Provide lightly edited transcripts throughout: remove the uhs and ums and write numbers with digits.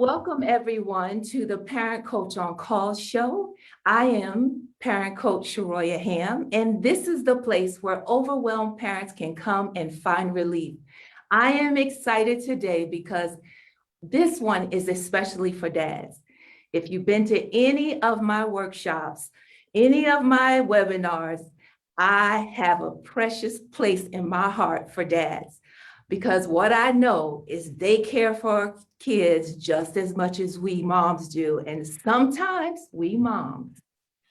welcome everyone to the Parent Coach on Call show. I am Parent Coach Sharoya Ham, and this is the place where overwhelmed parents can come and find relief. I am excited today because this one is especially for dads. If you've been to any of my workshops, any of my webinars, I have a precious place in my heart for dads. Because what I know is they care for kids just as much as we moms do. And sometimes we moms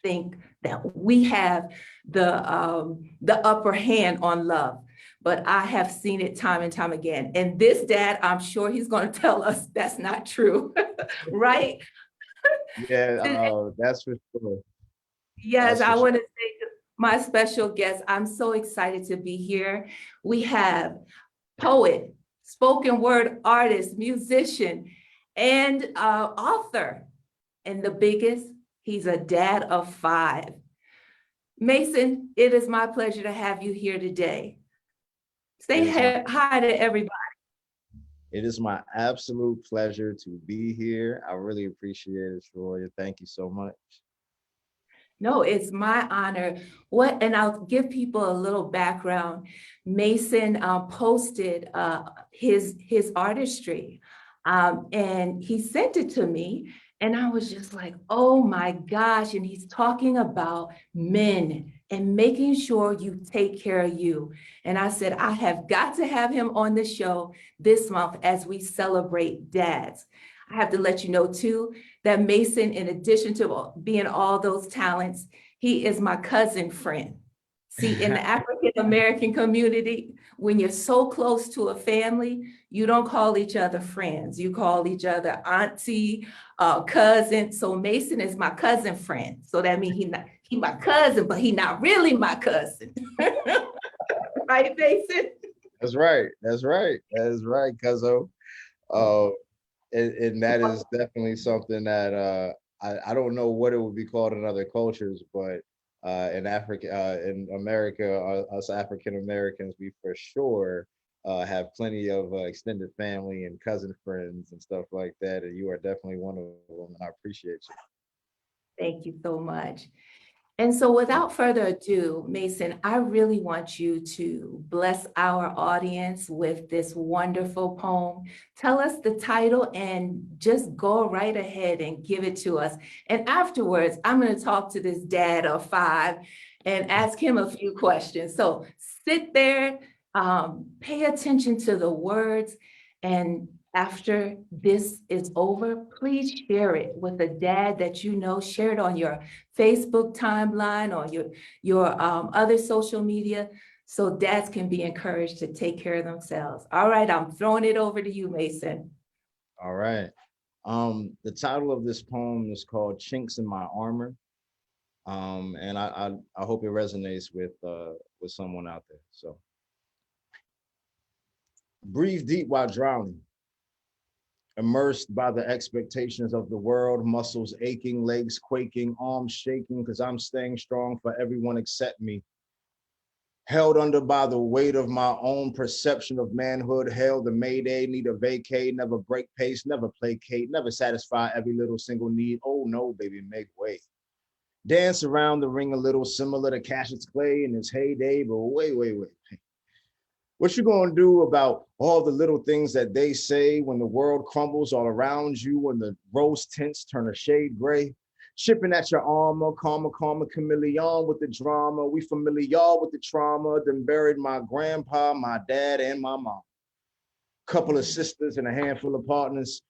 think that we have the upper hand on love. But I have seen it time and time again. And this dad, I'm sure he's going to tell us that's not true, right? Yeah, that's for sure. Yes, That's for I sure. want to say to my special guest, I'm so excited to be here. We have poet, spoken word artist, musician, and author. And the biggest, he's a dad of 5. Mason, it is my pleasure to have you here today. It Say is my hi to everybody. it is my absolute pleasure to be here. I really appreciate it, Sharoya. Thank you so much. No, it's my honor. And I'll give people a little background. Mason posted his artistry, and he sent it to me, and I was just like, oh my gosh! And he's talking about men and making sure you take care of you. And I said, I have got to have him on the show this month as we celebrate dads. I have to let you know too that Mason, in addition to being all those talents, he is my cousin friend. See, in the African American community, when you're so close to a family, you don't call each other friends. You call each other auntie, cousin. So Mason is my cousin friend. So that means he my cousin, but he not really my cousin. Right, Mason? That's right. That's right. That is right, Cuzzo. Uh, and that is definitely something that I don't know what it would be called in other cultures, but in Africa, in America, us African Americans, we for sure have plenty of extended family and cousin friends and stuff like that. And you are definitely one of them. And I appreciate you. Thank you so much. And so without further ado, Mason, I really want you to bless our audience with this wonderful poem. Tell us the title and just go right ahead and give it to us. And afterwards, I'm going to talk to this dad of 5 and ask him a few questions. So sit there, pay attention to the words, and after this is over, please share it with a dad that you know. Share it on your Facebook timeline or your other social media so dads can be encouraged to take care of themselves. All right, I'm throwing it over to you, Mason. All right. The title of this poem is called Chinks in My Armor. And I hope it resonates with someone out there. So breathe deep while drowning. Immersed by the expectations of the world, muscles aching, legs quaking, arms shaking, because I'm staying strong for everyone except me. Held under by the weight of my own perception of manhood, hail the mayday, need a vacay, never break pace, never placate, never satisfy every little single need. Oh no, baby, make way. Dance around the ring a little similar to Cassius Clay in his heyday, but wait. What you gonna do about all the little things that they say when the world crumbles all around you, when the rose tints turn a shade gray? Shipping at your armor, karma, chameleon with the drama. We familiar with the trauma, then buried my grandpa, my dad, and my mom. Couple of sisters and a handful of partners.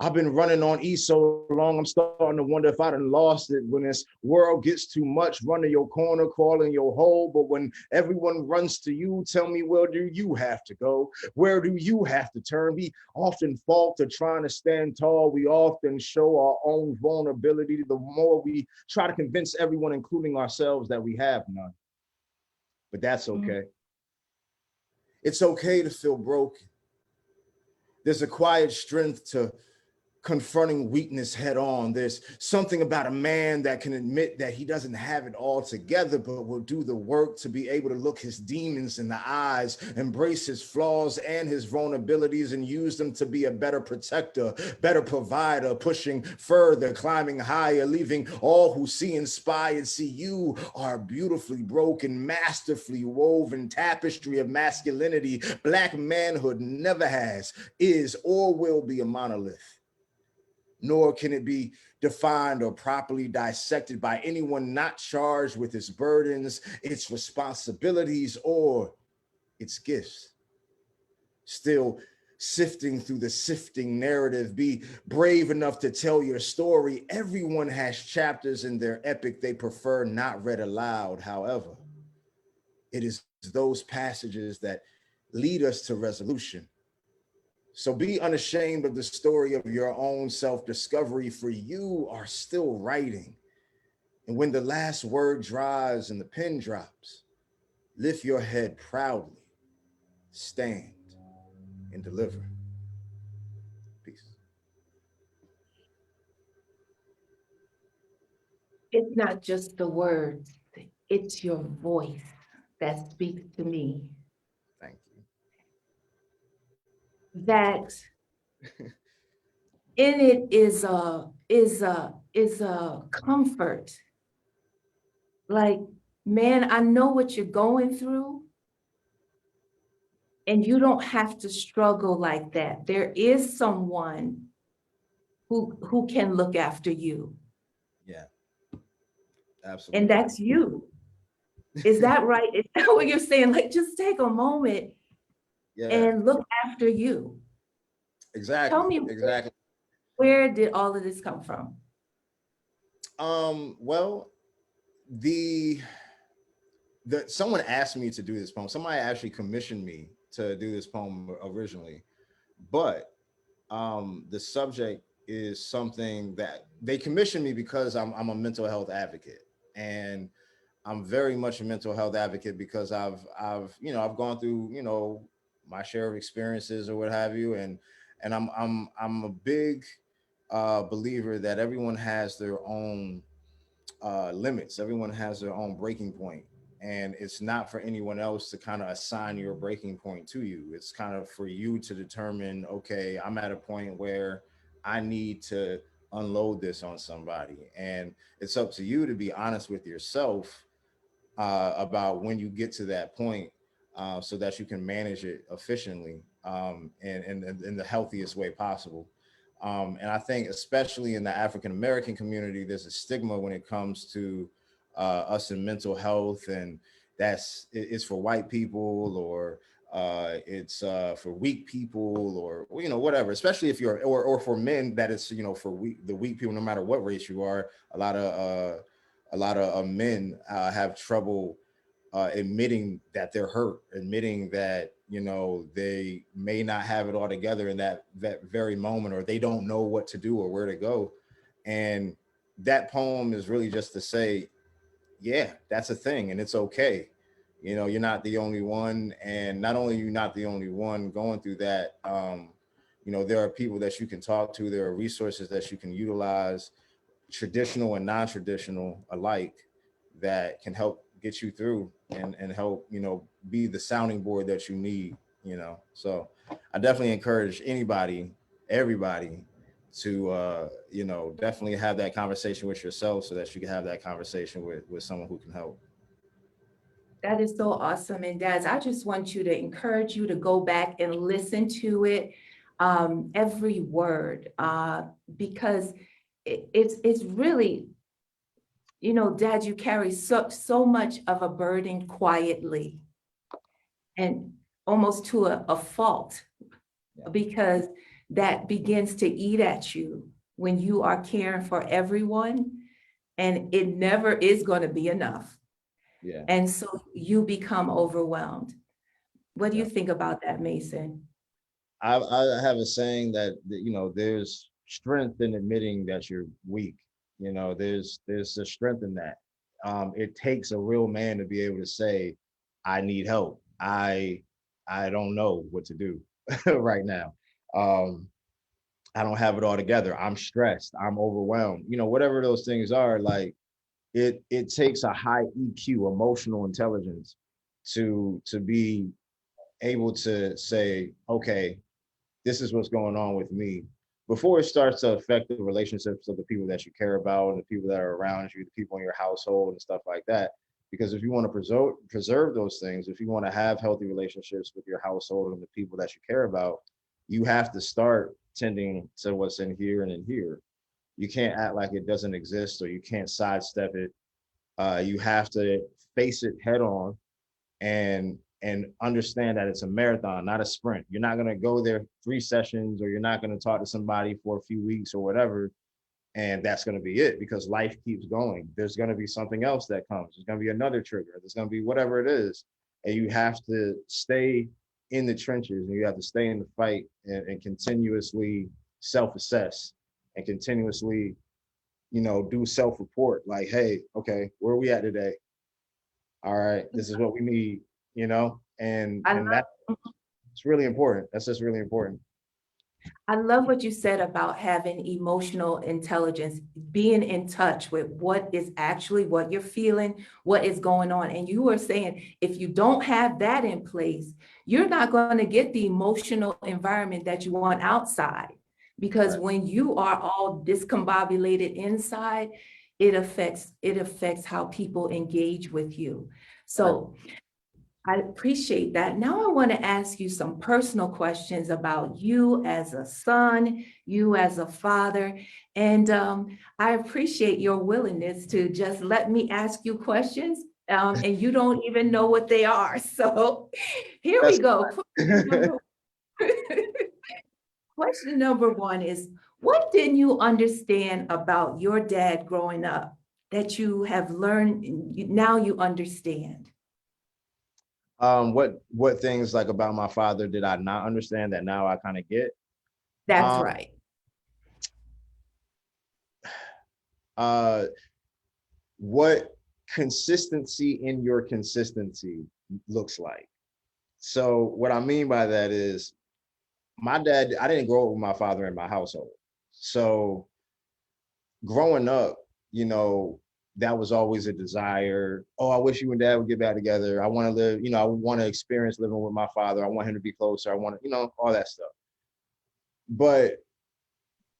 I've been running on E so long, I'm starting to wonder if I done lost it. When this world gets too much, run to your corner, crawl in your hole. But when everyone runs to you, tell me, where do you have to go? Where do you have to turn? We often falter trying to stand tall. We often show our own vulnerability. The more we try to convince everyone, including ourselves, that we have none. But that's okay. It's okay to feel broken. There's a quiet strength to confronting weakness head on. There's something about a man that can admit that he doesn't have it all together, but will do the work to be able to look his demons in the eyes, embrace his flaws and his vulnerabilities, and use them to be a better protector, better provider, pushing further, climbing higher, leaving all who see inspired. See, you are a beautifully broken, masterfully woven tapestry of masculinity. Black manhood never has, is, or will be a monolith, nor can it be defined or properly dissected by anyone not charged with its burdens, its responsibilities, or its gifts. Still sifting through the sifting narrative, be brave enough to tell your story. Everyone has chapters in their epic they prefer not read aloud. However, it is those passages that lead us to resolution. So be unashamed of the story of your own self-discovery, for you are still writing. And when the last word dries and the pen drops, lift your head proudly, stand and deliver. Peace. It's not just the words, it's your voice that speaks to me. Thank you. That in it is a comfort. Like, man, I know what you're going through, and you don't have to struggle like that. There is someone who can look after you, Yeah, and absolutely. that's you. Is that right? Is that what you're saying? Like, just take a moment Yeah, and look after you. Tell exactly, me, exactly. where did all of this come from? Well, the someone asked me to do this poem. Somebody actually commissioned me to do this poem originally, but the subject is something that they commissioned me because I'm a mental health advocate, and I'm very much a mental health advocate because I've gone through my share of experiences or what have you, and I'm a big believer that everyone has their own limits. Everyone has their own breaking point, and it's not for anyone else to kind of assign your breaking point to you. It's kind of for you to determine, okay, I'm at a point where I need to unload this on somebody, and it's up to you to be honest with yourself about when you get to that point, so that you can manage it efficiently, and in the healthiest way possible. And I think, especially in the African American community, there's a stigma when it comes to us in mental health, and it's for white people, or it's for weak people, or whatever. Especially if you're, or for men, that it's for the weak people, no matter what race you are. A lot of men have trouble admitting that they're hurt, admitting that they may not have it all together in that very moment, or they don't know what to do or where to go. And that poem is really just to say, yeah, that's a thing, and it's okay. You're not the only one, and not only you're not the only one going through that. There are people that you can talk to. There are resources that you can utilize, traditional and non-traditional alike, that can help get you through, and help be the sounding board that you need. So I definitely encourage anybody, everybody, to definitely have that conversation with yourself, so that you can have that conversation with someone who can help. That is so awesome. And Daz, I just want you to encourage you to go back and listen to it, every word, because it's really, Dad, you carry so much of a burden quietly, and almost to a fault, Yeah. because that begins to eat at you when you are caring for everyone, and it never is going to be enough. Yeah. And so you become overwhelmed. What do you Yeah. think about that, Mason? I have a saying that there's strength in admitting that you're weak. There's a strength in that. It takes a real man to be able to say, I need help. I don't know what to do right now. Um, I don't have it all together. I'm stressed. I'm overwhelmed. You know, whatever those things are, like it takes a high EQ, emotional intelligence, to be able to say, okay, this is what's going on with me before it starts to affect the relationships of the people that you care about and the people that are around you, the people in your household and stuff like that. Because if you want to preserve those things, if you want to have healthy relationships with your household and the people that you care about, you have to start tending to what's in here and in here. You can't act like it doesn't exist, or you can't sidestep it. You have to face it head on and understand that it's a marathon, not a sprint. You're not going to go there 3 sessions, or you're not going to talk to somebody for a few weeks or whatever, and that's going to be it, because life keeps going. There's going to be something else that comes. There's going to be another trigger. There's going to be whatever it is, and you have to stay in the trenches, and you have to stay in the fight, and continuously self-assess, and continuously, do self-report. Like, hey, okay, where are we at today? All right, this is what we need, and I that it's really important. That's just really important. I love what you said about having emotional intelligence, being in touch with what is actually what you're feeling, what is going on. And you were saying if you don't have that in place, you're not going to get the emotional environment that you want outside. Because Right. when you are all discombobulated inside, it affects how people engage with you. Right. So I appreciate that. Now I want to ask you some personal questions about you as a son, you as a father, and I appreciate your willingness to just let me ask you questions, and you don't even know what they are. So here we That's go. Question number one is, what didn't you understand about your dad growing up that you have learned, now you understand? what things like about my father did I not understand that now I kind of get? That's Um, right. uh, what consistency in your consistency looks like. So what I mean by that is my dad, I didn't grow up with my father in my household. So growing up, that was always a desire. Oh, I wish you and dad would get back together. I want to live, I want to experience living with my father. I want him to be closer. I want to, all that stuff. But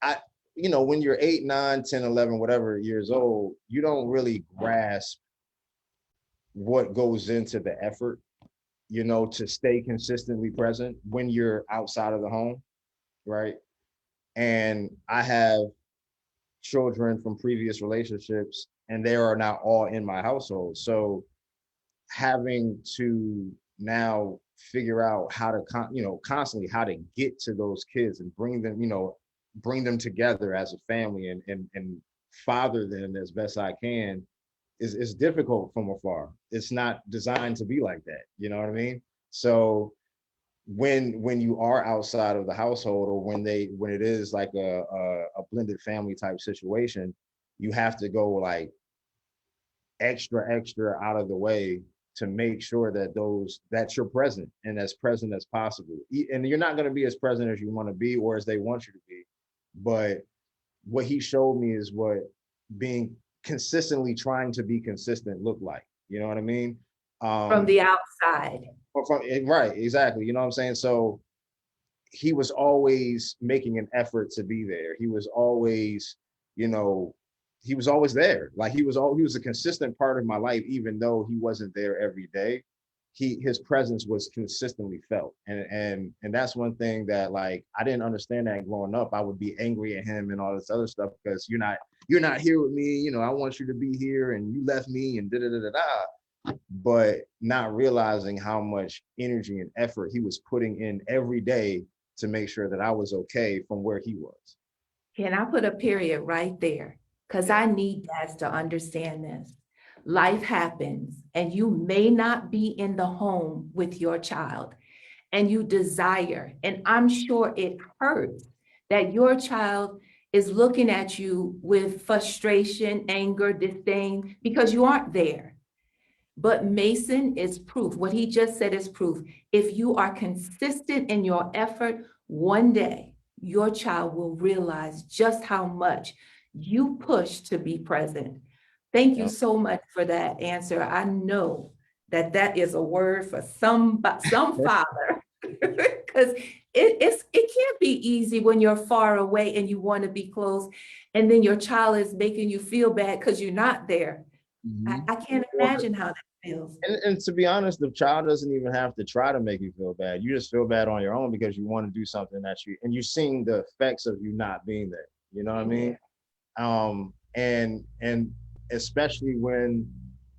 I, when you're 8, 9, 10, 11, whatever years old, you don't really grasp what goes into the effort, to stay consistently present when you're outside of the home, right? And I have children from previous relationships, and they are now all in my household. So having to now figure out how to constantly how to get to those kids and bring them together as a family, and father them as best I can is difficult from afar. It's not designed to be like that, you know what I mean? So when you are outside of the household, or when it is like a blended family type situation, you have to go like extra out of the way to make sure that you're present, and as present as possible. And you're not going to be as present as you want to be or as they want you to be, but what he showed me is what being consistently trying to be consistent look like. You know what I mean? From um the outside. right, exactly, you know what I'm saying? So he was always making an effort to be there. He was always, you know, he was always there. Like he was a consistent part of my life, even though he wasn't there every day. His presence was consistently felt. And that's one thing that, like, I didn't understand that growing up. I would be angry at him and all this other stuff because you're not here with me. I want you to be here and you left me and da da da da da, but not realizing how much energy and effort he was putting in every day to make sure that I was okay from where he was. Can I put a period right there? Because Yeah. I need dads to understand this. Life happens, and you may not be in the home with your child, and you desire, and I'm sure it hurts that your child is looking at you with frustration, anger, disdain, because you aren't there. But Mason is proof. What he just said is proof. If you are consistent in your effort, one day your child will realize just how much you push to be present. Thank you Yeah. so much for that answer. I know that that is a word for some father, because it can't be easy when you're far away and you want to be close, and then your child is making you feel bad because you're not there. Mhm. I can't imagine how that feels. And to be honest, the child doesn't even have to try to make you feel bad. You just feel bad on your own because you want to do something that you, and you're seeing the effects of you not being there. You know what I mean? Yeah. And especially when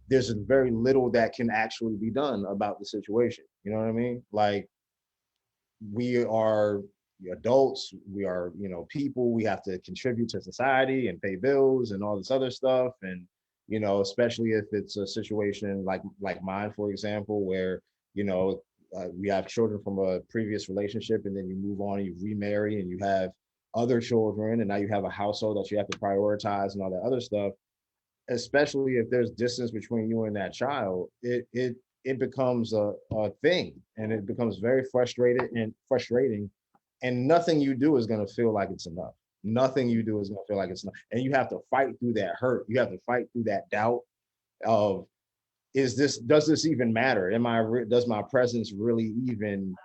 there's very little that can actually be done about the situation. You know what I mean? Like, we are adults, we are, people, we have to contribute to society and pay bills and all this other stuff. And, especially if it's a situation like mine, for example, where, you know, we have children from a previous relationship, and then you move on and you remarry and you have other children, and now you have a household that you have to prioritize and all that other stuff. Especially if there's distance between you and that child, it becomes a thing, and it becomes very frustrating, and nothing you do is going to feel like it's enough. Nothing you do is going to feel like it's enough, and you have to fight through that hurt. You have to fight through that doubt of, does this even matter? Does my presence really even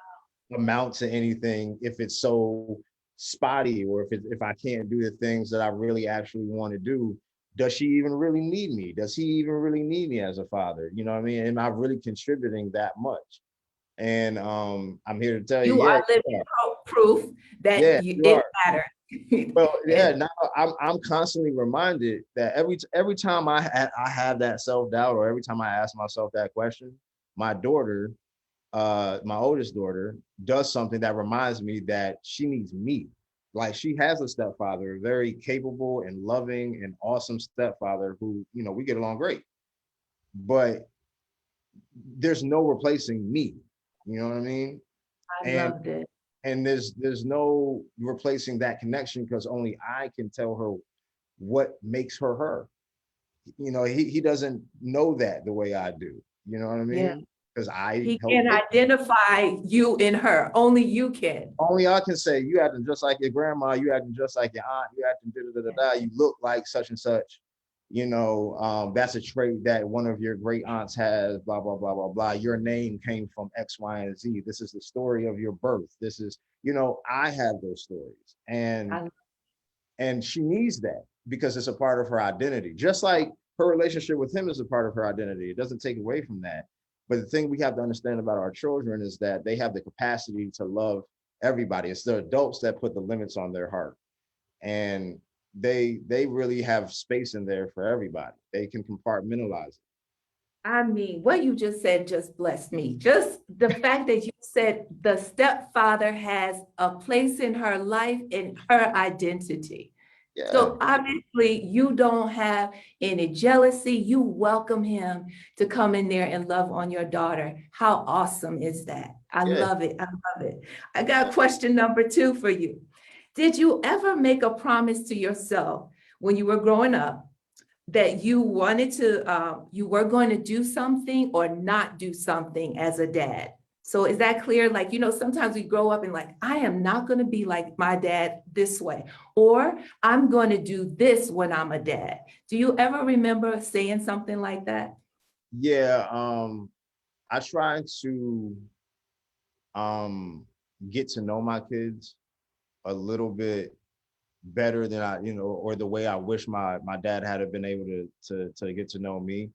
amount to anything if it's so spotty, or if I can't do the things that I really actually want to do? Does she even really need me? Does he even really need me as a father? You know what I mean? Am I really contributing that much? And I'm here to tell you, You yeah, are living proof that yeah, you it are. matters. Well, yeah. And Now I'm constantly reminded that every time I have that self doubt, or every time I ask myself that question, my daughter, my oldest daughter, does something that reminds me that she needs me. Like, she has a stepfather, a very capable and loving and awesome stepfather who, we get along great. But there's no replacing me. You know what I mean? I And loved it. there's no replacing that connection, because only I can tell her what makes her her. He doesn't know that the way I do. You know what I Yeah. mean? Because I He helped can make. identify you in her. Only you can. Only I can say, you acting just like your grandma, you acting just like your aunt, you acting da da da da, you look like such and such. That's a trait that one of your great aunts has, blah, blah, blah, blah, blah. Your name came from X, Y, and Z. This is the story of your birth. This is, I have those stories. And I, she needs that because it's a part of her identity. Just like her relationship with him is a part of her identity. It doesn't take away from that. But the thing we have to understand about our children is that they have the capacity to love everybody. It's the adults that put the limits on their heart. And they really have space in there for everybody. They can compartmentalize it. I mean, what you just said just blessed me. Just the fact that you said the stepfather has a place in her life and her identity. Yeah, So obviously, you don't have any jealousy. You welcome him to come in there and love on your daughter. How awesome is that? I yeah. love it. I love it. I got question number 2 for you. Did you ever make a promise to yourself when you were growing up that you wanted to, you were going to do something or not do something as a dad? So is that clear? Like, sometimes we grow up and like, I am not going to be like my dad this way, or I'm going to do this when I'm a dad. Do you ever remember saying something like that? Yeah. I try to um get to know my kids a little bit better than or the way I wish my dad had have been able to get to know me.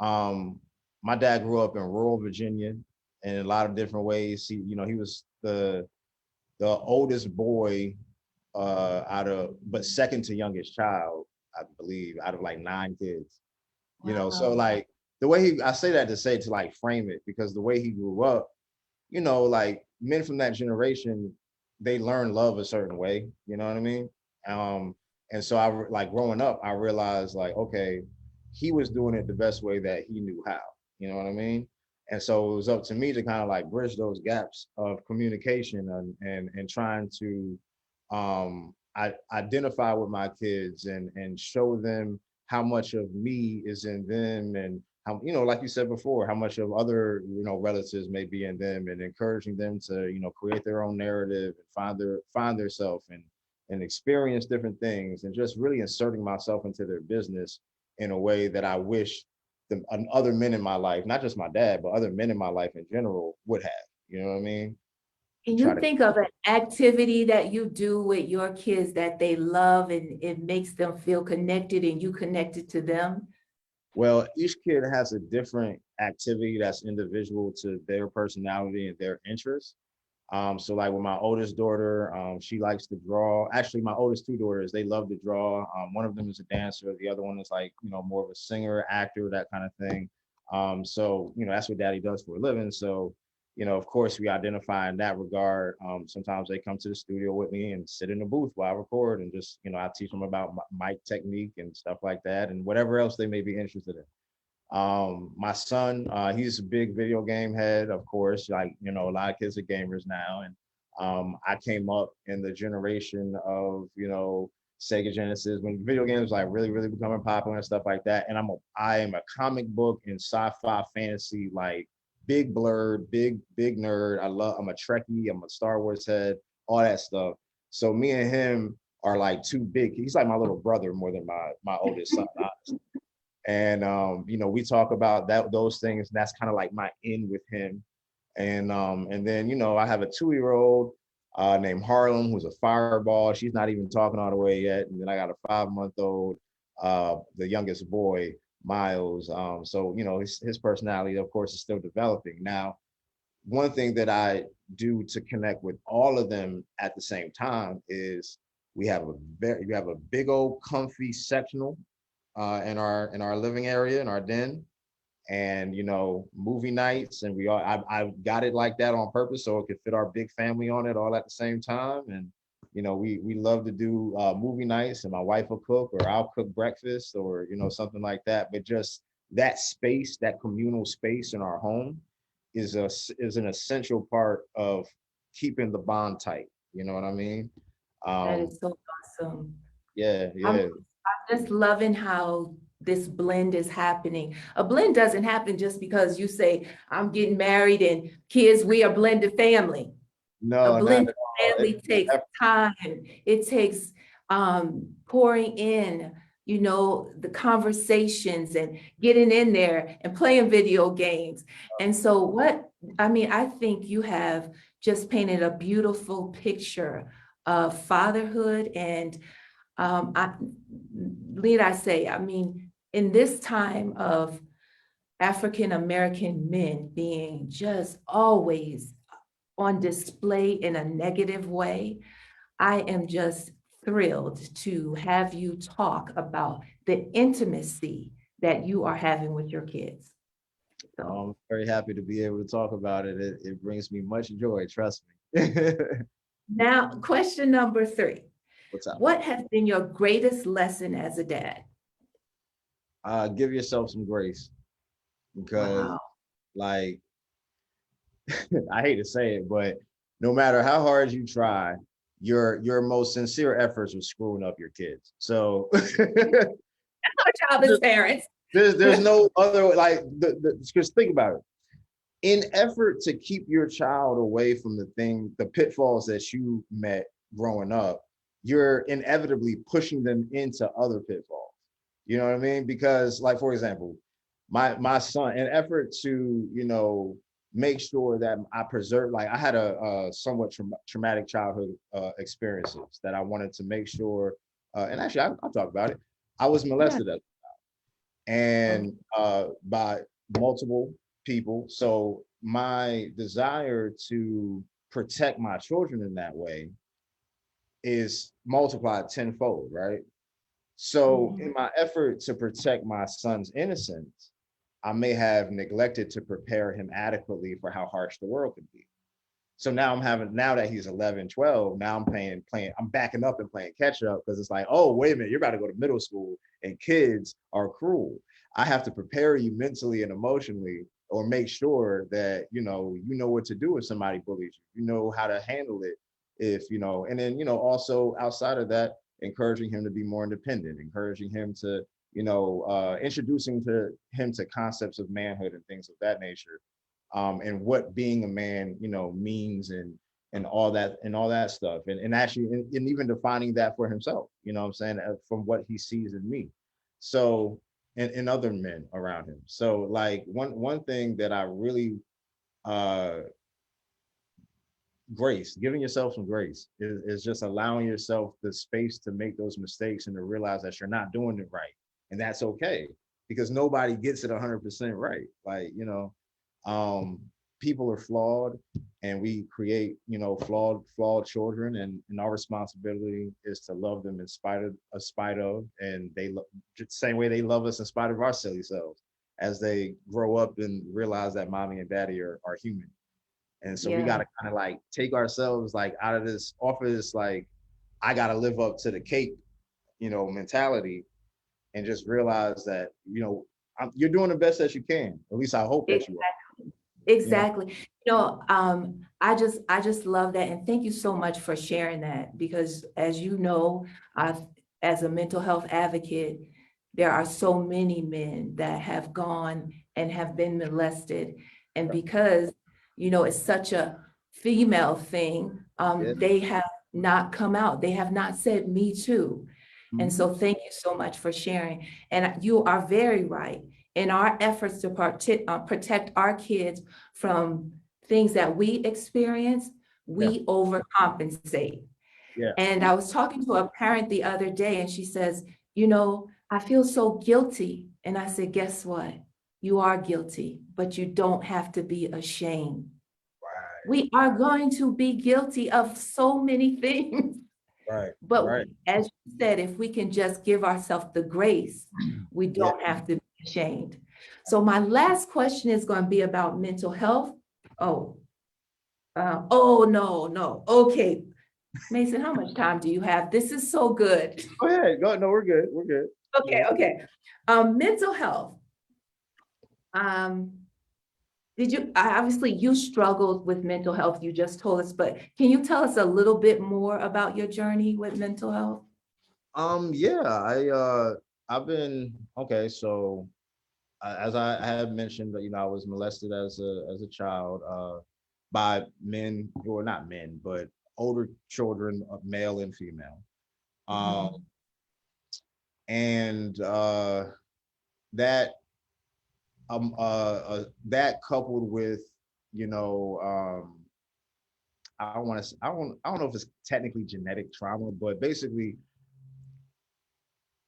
Um, my dad grew up in rural Virginia in a lot of different ways. He was the oldest boy but second to youngest child, I believe, out of like 9 kids. So Wow. like the way I say that to say, to like frame it, because the way he grew up, like men from that generation, they learn love a certain way. You know what I mean? Um, and so like growing up, I realized like, okay, he was doing it the best way that he knew how. You know what I mean? And so it was up to me to kind of like bridge those gaps of communication, and trying to identify with my kids, and show them how much of me is in them, and how, like you said before, how much of other, relatives may be in them, and encouraging them to, create their own narrative and find their self, and experience different things, and just really inserting myself into their business in a way that I wish other men in my life, not just my dad, but other men in my life in general would have. You know what I mean? Can Try you to think of an activity that you do with your kids that they love and it makes them feel connected and you connected to them? Well, each kid has a different activity that's individual to their personality and their interests. So like with my oldest daughter, she likes to draw. Actually, my oldest two daughters, they love to draw. One of them is a dancer. The other one is like, more of a singer, actor, that kind of thing. So, that's what daddy does for a living. So, of course, we identify in that regard. Sometimes they come to the studio with me and sit in the booth while I record, and just, I teach them about mic technique and stuff like that, and whatever else they may be interested in. My son, he's a big video game head, of course. Like, a lot of kids are gamers now. And I came up in the generation of, Sega Genesis, when video games like really, really becoming popular and stuff like that. And I am a comic book and sci-fi fantasy, like big blurred, big nerd. I'm a Trekkie, I'm a Star Wars head, all that stuff. So me and him are like two big, he's like my little brother more than my oldest son, honestly. And we talk about those things. And that's kind of like my in with him. And then, I have a 2-year-old named Harlem, who's a fireball. She's not even talking all the way yet. And then I got a 5-month-old, the youngest boy, Miles. So, his personality, of course, is still developing. Now, one thing that I do to connect with all of them at the same time is we have a big old comfy sectional in our living area, in our den. And movie nights, and I got it like that on purpose so it could fit our big family on it all at the same time. And we love to do movie nights, and my wife will cook, or I'll cook breakfast, or something like that. But just that space, that communal space in our home, is an essential part of keeping the bond tight. You know what I mean? That um is so awesome. yeah, I'm, yeah. I'm just loving how this blend is happening. A blend doesn't happen just because you say, I'm getting married and kids, we are blended family. A No, not blended at all. family takes time. It takes pouring in, the conversations and getting in there and playing video games. And so I think you have just painted a beautiful picture of fatherhood. And need I say, in this time of African American men being just always on display in a negative way, I am just thrilled to have you talk about the intimacy that you are having with your kids. So I'm very happy to be able to talk about it. It brings me much joy, trust me. now, question number 3. What's up? What has been your greatest lesson as a dad? Give yourself some grace, because Wow. like I hate to say it, but no matter how hard you try, your most sincere efforts are screwing up your kids. So Our job as parents. there's no other, like, because think about it. In effort to keep your child away from the pitfalls that you met growing up, you're inevitably pushing them into other pitfalls. You know what I mean? Because, like, for example, my son, in effort to, make sure that I preserve, like, I had a somewhat traumatic childhood experiences that I wanted to make sure, and actually I'll talk about it. I was Yeah. molested, and by multiple people. So my desire to protect my children in that way is multiplied tenfold, right? So in Mhm. my effort to protect my son's innocence, I may have neglected to prepare him adequately for how harsh the world could be. So now that he's 11, 12, now I'm backing up and playing catch up, because it's like, oh, wait a minute, you're about to go to middle school and kids are cruel. I have to prepare you mentally and emotionally, or make sure that, what to do if somebody bullies you, how to handle it if, and then, also outside of that, encouraging him to be more independent, encouraging him to, introducing to him to concepts of manhood and things of that nature, and what being a man, means, and all that stuff, and actually, and even defining that for himself, what I'm saying, from what he sees in me, so, and other men around him. So like one thing that I really, uh grace, giving yourself some grace is just allowing yourself the space to make those mistakes and to realize that you're not doing it right. And that's okay, because nobody gets it 100% right. Like, um, people are flawed, and we create, flawed children, and our responsibility is to love them in spite of, and the same way they love us in spite of our silly selves, as they grow up and realize that mommy and daddy are human. And so we got Yeah, to kind of like take ourselves like out of this office, like I got to live up to the cape, mentality, and just realize that, you're doing the best that you can. At least I hope that you are, you know? exactly. I just love that. And thank you so much for sharing that, because as you know, as a mental health advocate, there are so many men that have gone and have been molested. And because, it's such a female thing, Yeah. they have not come out. They have not said me too. And Mhm. so thank you so much for sharing. And you are very right. In our efforts to protect our kids from things that we experience, Yeah. we overcompensate. Yeah. And I was talking to a parent the other day, and she says, I feel so guilty. And I said, guess what? You are guilty, but you don't have to be ashamed. Right. We are going to be guilty of so many things. Right. But Right. as you said, if we can just give ourselves the grace, we Yeah. don't have to be ashamed. So my last question is going to be about mental health. Oh, oh no, no. Okay, Mason, how much time do you have? This is so good. Go ahead. Go. No, we're good. We're good. Okay, Yeah. okay. Mental health. Um, obviously you struggled with mental health, you just told us, but can you tell us a little bit more about your journey with mental health? Yeah. I've been okay. So, as I had mentioned, I was molested as a child, by men, or not men, but older children, male and female. Um, Mhm. and that that coupled with, you know I don't know if it's technically genetic trauma, but basically,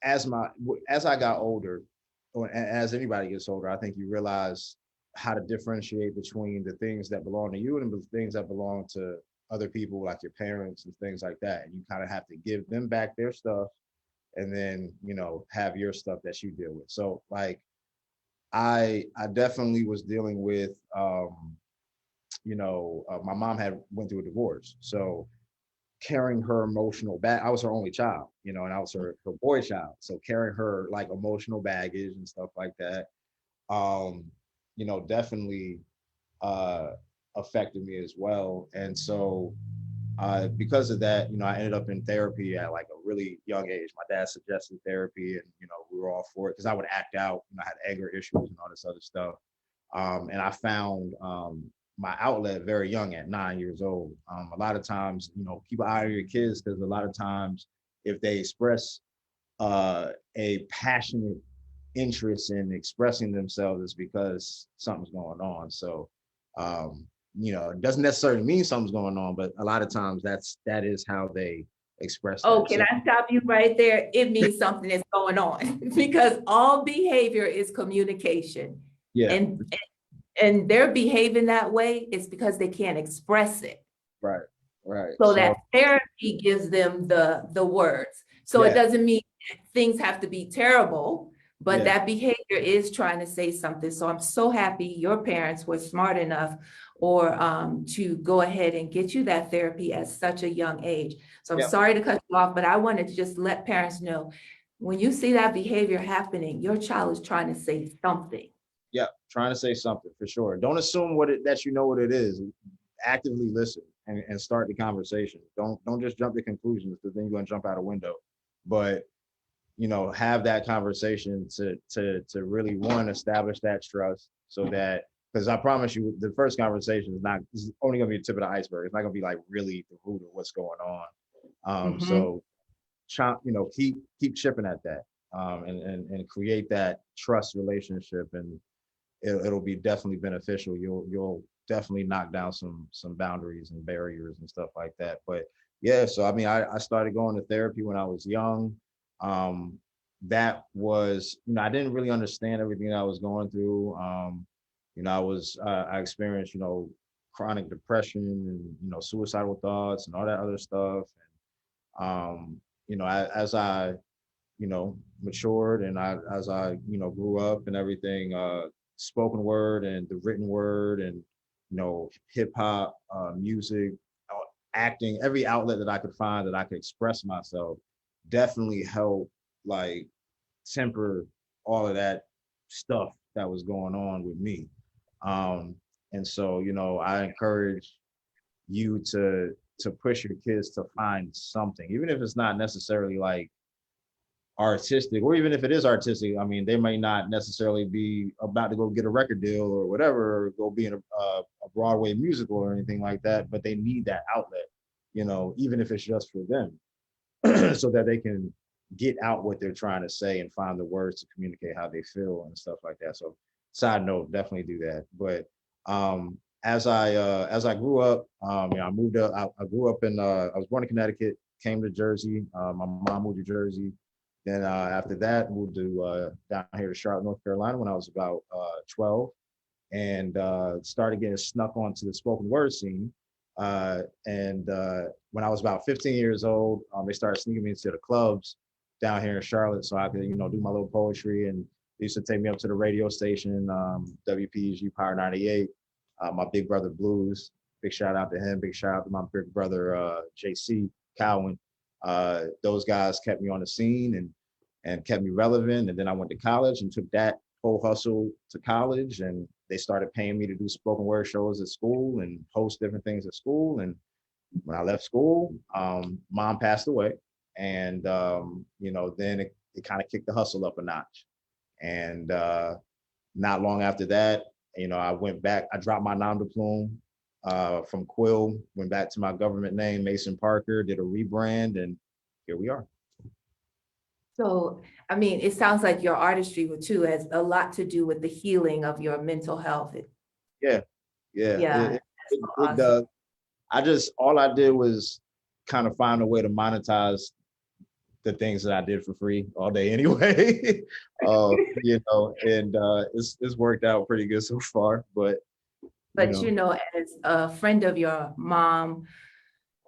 as my as I got older, or as anybody gets older, I think you realize how to differentiate between the things that belong to you and the things that belong to other people, like your parents and things like that. And you kind of have to give them back their stuff, and then, have your stuff that you deal with. So like, I definitely was dealing with, my mom had went through a divorce, so carrying her emotional bag. I was her only child, and I was her boy child. So carrying her like emotional baggage and stuff like that, um, definitely uh affected me as well. And so, because of that, I ended up in therapy at like a really young age. My dad suggested therapy, and we were all for it because I would act out. I had anger issues and all this other stuff. And I found, my outlet very young at 9 years old. A lot of times, keep an eye on your kids, because a lot of times, if they express a passionate interest in expressing themselves, it's because something's going on. So, it doesn't necessarily mean something's going on, but a lot of times that is how they express Oh, that. can So I stop you right there? It means something is going on because all behavior is communication. yeah, And they're behaving that way, it's because they can't express it. right, right. So So that therapy gives them the words. So it yeah, doesn't mean things have to be terrible, but yeah, that behavior is trying to say something. So I'm so happy your parents were smart enough or to go ahead and get you that therapy at such a young age. So I'm yeah, sorry to cut you off, but I wanted to just let parents know, when you see that behavior happening, your child is trying to say something. yeah. Trying to say something for sure. Don't assume that you know what it is. Actively listen, and start the conversation. Don't just jump to conclusions, because then you're gonna jump out a window. But have that conversation to really one, establish that trust so that, because I promise you, the first conversation is only gonna be the tip of the iceberg. It's not gonna be like really the root of what's going on. Mhm. So keep chipping at that, and create that trust relationship, and it'll be definitely beneficial. You'll definitely knock down some boundaries and barriers and stuff like that. But yeah, so I mean, I started going to therapy when I was young. Um, that was, I didn't really understand everything I was going through. I experienced, chronic depression and, suicidal thoughts and all that other stuff. And as I matured, and as I grew up and everything, spoken word and the written word, and hip hop, music, uh, acting, every outlet that I could find that I could express myself definitely helped, like, temper all of that stuff that was going on with me. um and so, I encourage you to push your kids to find something, even if it's not necessarily like artistic, or even if it is artistic. I mean, they may not necessarily be about to go get a record deal or whatever, or go be in a Broadway musical or anything like that, but they need that outlet, even if it's just for them, so that they can get out what they're trying to say and find the words to communicate how they feel and stuff like that. So, side note, definitely do that. But as I grew up, I moved up. I grew up in. I was born in Connecticut. Came to Jersey. My mom moved to Jersey. Then after that, moved to down here to Charlotte, North Carolina, when I was about 12, and started getting snuck onto the spoken word scene. And when I was about 15 years old, they started sneaking me into the clubs down here in Charlotte, so I could, do my little poetry. And they used to take me up to the radio station, WPSU Power 98. My big brother Blues, big shout out to him. Big shout out to my big brother JC Cowan. Those guys kept me on the scene and kept me relevant. And then I went to college and took that whole hustle to college, and they started paying me to do spoken word shows at school and host different things at school. And when I left school, mom passed away, and then it kind of kicked the hustle up a notch. And not long after that, I went back. I dropped my nom de plume from Quil, went back to my government name, Mason Parker, did a rebrand, and here we are. So, I mean, it sounds like your artistry too has a lot to do with the healing of your mental health. Yeah, yeah, Yeah, it, that's it, so it awesome. does. All I did was kind of find a way to monetize the things that I did for free all day anyway. And it's worked out pretty good so far. But you But know, as a friend of your mom,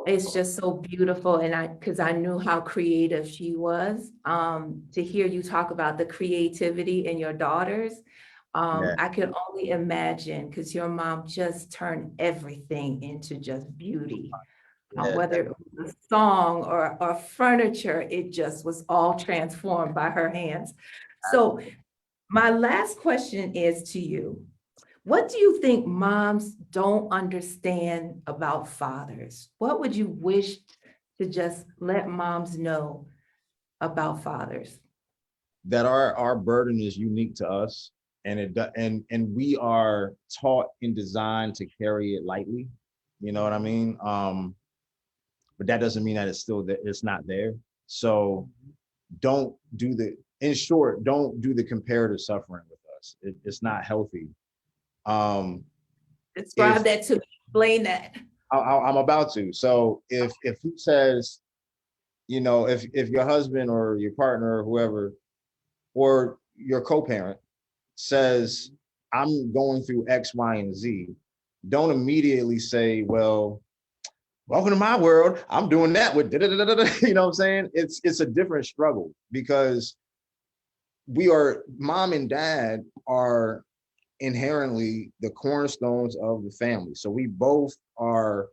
it's just so beautiful. And because I knew how creative she was, to hear you talk about the creativity in your daughters, yeah, I could only imagine, because your mom just turned everything into just beauty. yeah, Whether it was a song or furniture, it just was all transformed by her hands. So absolutely. my last question is to you. What do you think moms don't understand about fathers? What would you wish to just let moms know about fathers? That our burden is unique to us, and and we are taught and designed to carry it lightly. You know what I mean? But that doesn't mean that it's not there. So don't do the in short, don't do the comparative suffering with us. It's not healthy. Um, Describe if that to me, explain that. I'm about to, so if he says, if your husband or your partner or whoever, or your co-parent says, I'm going through X, Y, and Z, don't immediately say, well, welcome to my world. I'm doing that with da da da da da. You know what I'm saying? It's a different struggle, because mom and dad are inherently the cornerstones of the family. So we both are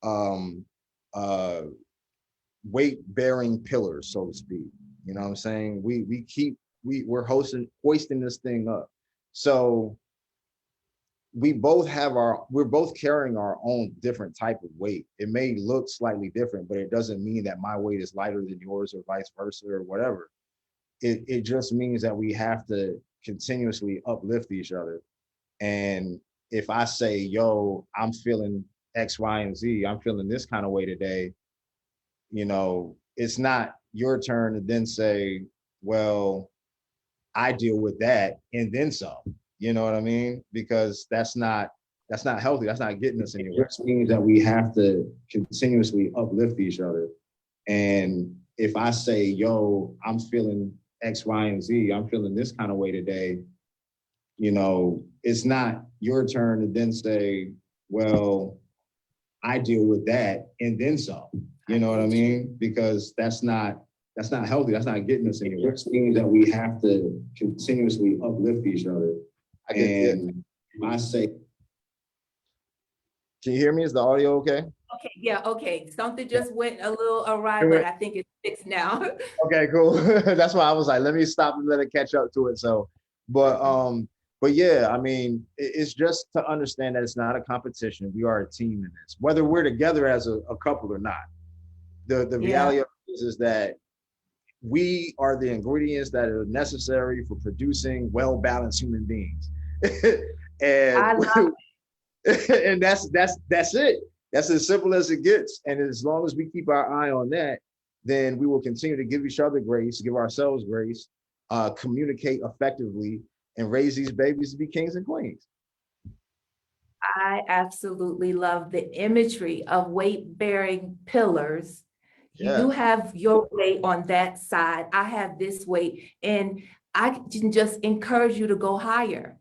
um uh weight bearing pillars, so to speak. You know what I'm saying? We're hoisting this thing up. So we're both carrying our own different type of weight. It may look slightly different, but it doesn't mean that my weight is lighter than yours or vice versa or whatever. it just means that we have to continuously uplift each other. And if I say, yo, I'm feeling X, Y, and Z, I'm feeling this kind of way today, it's not your turn to then say, well, I deal with that and then some. You know what I mean? Because that's not healthy. That's not getting us anywhere. It just means that we have to continuously uplift each other. And if I say, yo, I'm feeling X, Y, and Z, I'm feeling this kind of way today, it's not your turn to then say, well, I deal with that and then some. You know what I mean? Because that's not healthy. That's not getting us anywhere. It just means that we have to continuously uplift each other. And I say, can you hear me? Is the audio okay? Okay, yeah, okay. Something just went a little awry, but I think it's fixed now. Okay, cool. That's why I was like, let me stop and let it catch up to it. So, but yeah, I mean, it's just to understand that it's not a competition. We are a team in this, whether we're together as a couple or not. The reality of it is that we are the ingredients that are necessary for producing well-balanced human beings. and I love and that's it. That's as simple as it gets. And as long as we keep our eye on that, then we will continue to give each other grace, give ourselves grace, communicate effectively, and raise these babies to be kings and queens. I absolutely love the imagery of weight-bearing pillars. Yeah. You have your weight on that side. I have this weight, and I can just encourage you to go higher.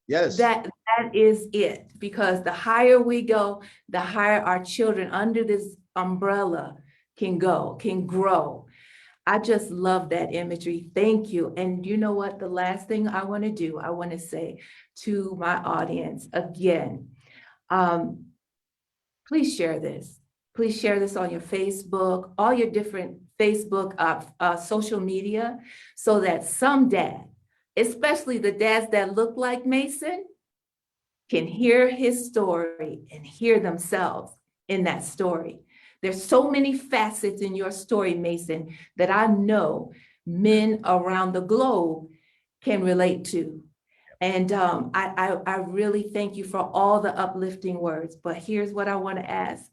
Yes. That is it, because the higher we go, the higher our children under this umbrella can go, can grow. I just love that imagery. Thank you. And you know what? The last thing I want to do, I want to say to my audience again, please share this. Please share this on your Facebook, all your different Facebook, social media, so that some dad, especially the dads that look like Mason, can hear his story and hear themselves in that story. There's so many facets in your story, Mason, that I know men around the globe can relate to. And I really thank you for all the uplifting words. But here's what I want to ask,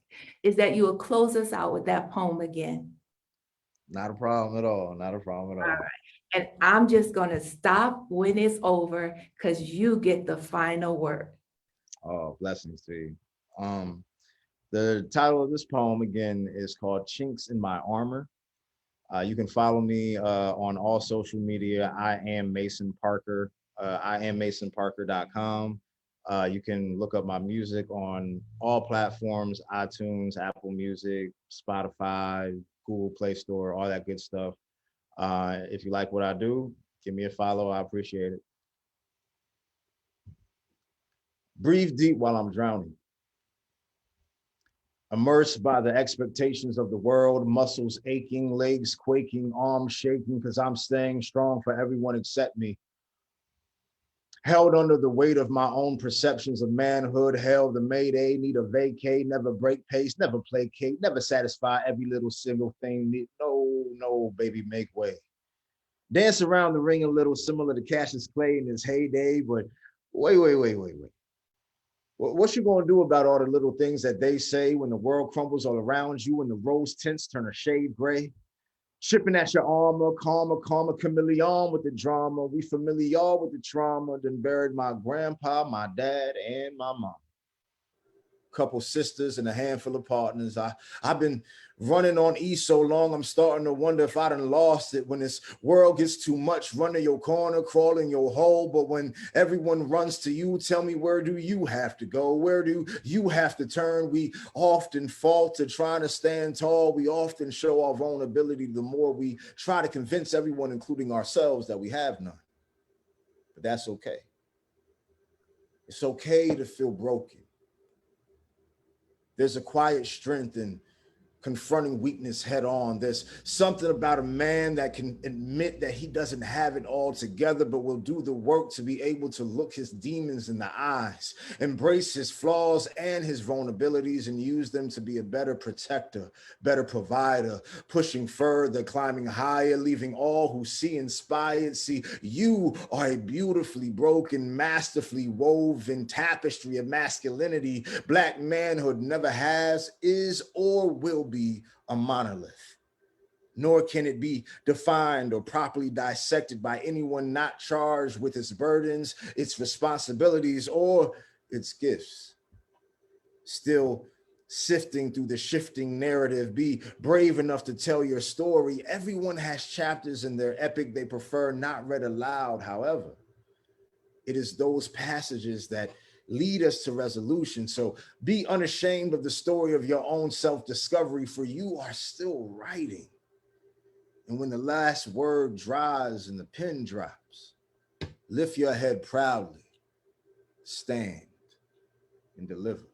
is that you will close us out with that poem again. Not a problem at all. Not a problem at all. All right. And I'm just going to stop when it's over, because you get the final word. Oh, blessings to you. The title of this poem again is called Chinks in My Armor. You can follow me on all social media. I am Mason Parker. I am masonparker.com. You can look up my music on all platforms: iTunes, Apple Music, Spotify, Google Play Store, all that good stuff. If you like what I do, give me a follow. I appreciate it. Breathe deep while I'm drowning. Immersed by the expectations of the world, muscles aching, legs quaking, arms shaking, because I'm staying strong for everyone except me. Held under the weight of my own perceptions of manhood, held the mayday, need a vacate, never break pace, never placate, never satisfy every little single thing. No, baby, make way. Dance around the ring a little, similar to Cassius Clay in his heyday, but wait. What you gonna do about all the little things that they say when the world crumbles all around you and the rose tints turn a shade gray? Chipping at your armor, karma, chameleon with the drama. We familiar with the trauma, then buried my grandpa, my dad, and my mom. Couple sisters and a handful of partners. I've been running on E so long, I'm starting to wonder if I done lost it. When this world gets too much, run to your corner, crawl in your hole. But when everyone runs to you, tell me, where do you have to go? Where do you have to turn? We often falter trying to stand tall. We often show our vulnerability the more we try to convince everyone, including ourselves, that we have none. But that's okay. It's okay to feel broken. There's a quiet strength in confronting weakness head on. There's something about a man that can admit that he doesn't have it all together, but will do the work to be able to look his demons in the eyes, embrace his flaws and his vulnerabilities, and use them to be a better protector, better provider, pushing further, climbing higher, leaving all who see inspired. See, you are a beautifully broken, masterfully woven tapestry of masculinity. Black manhood never has, is, or will be a monolith, nor can it be defined or properly dissected by anyone not charged with its burdens, its responsibilities, or its gifts. Still sifting through the shifting narrative, be brave enough to tell your story. Everyone has chapters in their epic they prefer not read aloud. However, it is those passages that lead us to resolution. So be unashamed of the story of your own self-discovery, for you are still writing. And when the last word dries and the pen drops, lift your head proudly, stand, and deliver.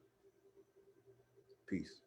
Peace.